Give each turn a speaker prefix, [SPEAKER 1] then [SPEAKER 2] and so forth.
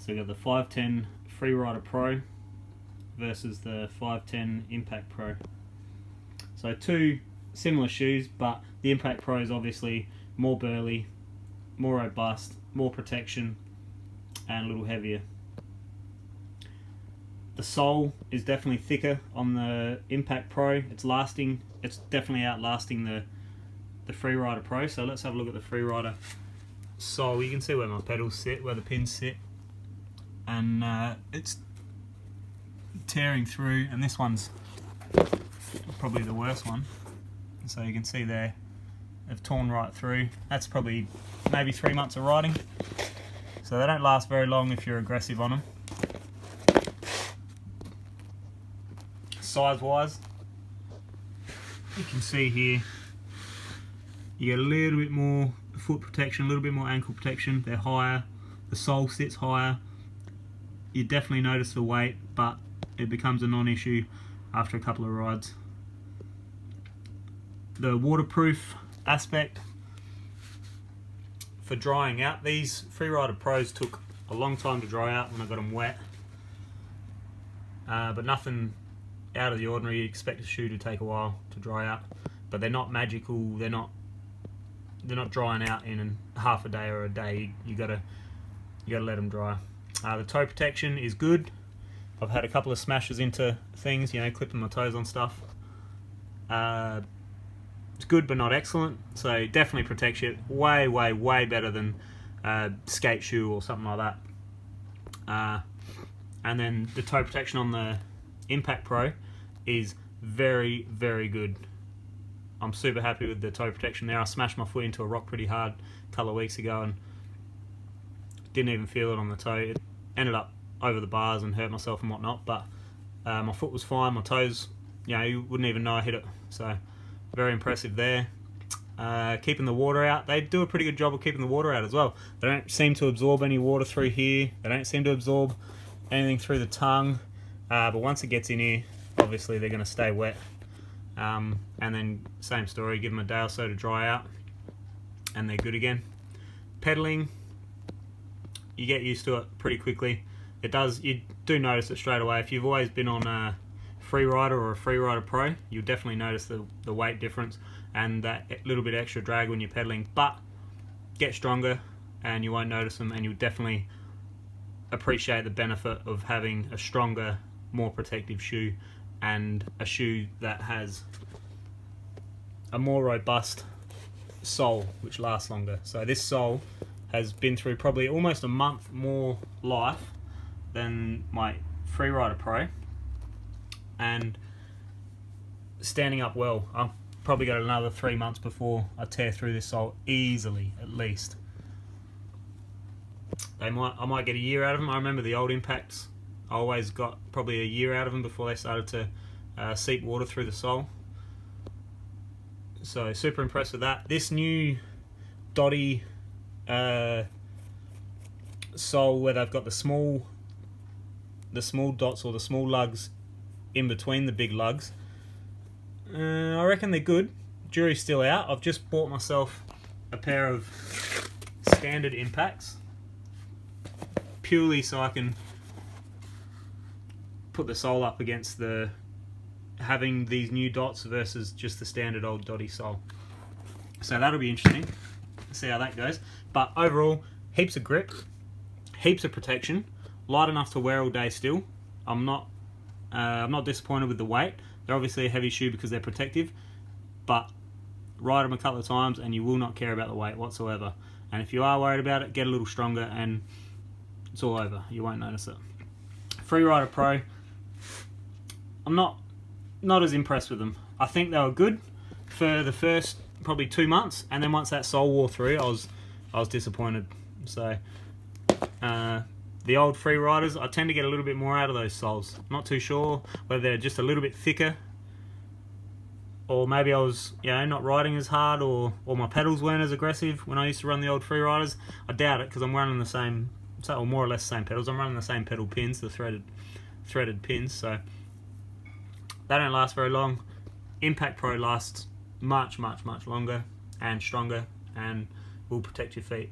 [SPEAKER 1] So we've got the 510 Freerider Pro versus the 510 Impact Pro. So two similar shoes, but the Impact Pro is obviously more burly, more robust, more protection, and a little heavier. The sole is definitely thicker on the Impact Pro. It's definitely outlasting the Freerider Pro. So let's have a look at the Freerider sole. You can see where my pedals sit, where the pins sit, and it's tearing through, and this one's probably the worst one. So you can see there, they've torn right through. That's probably maybe 3 months of riding. So they don't last very long if you're aggressive on them. Size wise, you can see here, you get a little bit more foot protection, a little bit more ankle protection. They're higher, the sole sits higher. You definitely notice the weight, but it becomes a non-issue after a couple of rides. The waterproof aspect for drying out, these Freerider Pros took a long time to dry out when I got them wet, but nothing out of the ordinary. You expect a shoe to take a while to dry out, but they're not magical. They're not drying out in half a day or a day. You gotta let them dry. The toe protection is good. I've had a couple of smashes into things, clipping my toes on stuff. It's good but not excellent, so definitely protects you way better than a skate shoe or something like that. And then the toe protection on the Impact Pro is very good. I'm super happy with the toe protection there. I smashed my foot into a rock pretty hard a couple of weeks ago and didn't even feel it on the toe. It ended up over the bars and hurt myself and whatnot, but my foot was fine. My toes, you wouldn't even know I hit it. So very impressive there. Keeping the water out. They do a pretty good job of keeping the water out as well. They don't seem to absorb any water through here. They don't seem to absorb anything through the tongue. But once it gets in here, obviously they're going to stay wet. And then same story, give them a day or so to dry out and they're good again. Pedaling, you get used to it pretty quickly. You do notice it straight away. If you've always been on a Freerider or a Freerider Pro, you'll definitely notice the weight difference and that little bit extra drag when you're pedaling, but get stronger and you won't notice them, and you'll definitely appreciate the benefit of having a stronger, more protective shoe and a shoe that has a more robust sole which lasts longer. So this sole has been through probably almost a month more life than my Freerider Pro, and standing up well. I've probably got another 3 months before I tear through this sole easily, at least. I might get a year out of them. I remember the old Impacts, I always got probably a year out of them before they started to seep water through the sole. So super impressed with that. This new dotty sole where they've got the small dots or the small lugs in between the big lugs, I reckon they're good. Jury's still out. I've just bought myself a pair of standard Impacts purely so I can put the sole up against having these new dots versus just the standard old dotty sole. So that'll be interesting. See how that goes. But overall, heaps of grip, heaps of protection, light enough to wear all day still. I'm not disappointed with the weight. They're obviously a heavy shoe because they're protective, but ride them a couple of times and you will not care about the weight whatsoever. And if you are worried about it, get a little stronger and it's all over. You won't notice it. Freerider Pro, I'm not as impressed with them. I think they were good for the first probably 2 months, and then once that sole wore through, I was disappointed. So the old Freeriders, I tend to get a little bit more out of those soles. I'm not too sure whether they're just a little bit thicker, or maybe I was not riding as hard, or my pedals weren't as aggressive when I used to run the old Freeriders. I doubt it, because I'm running the same, or more or less the same pedals. I'm running the same pedal pins, the threaded pins, so they don't last very long. Impact Pro lasts much longer and stronger and will protect your feet.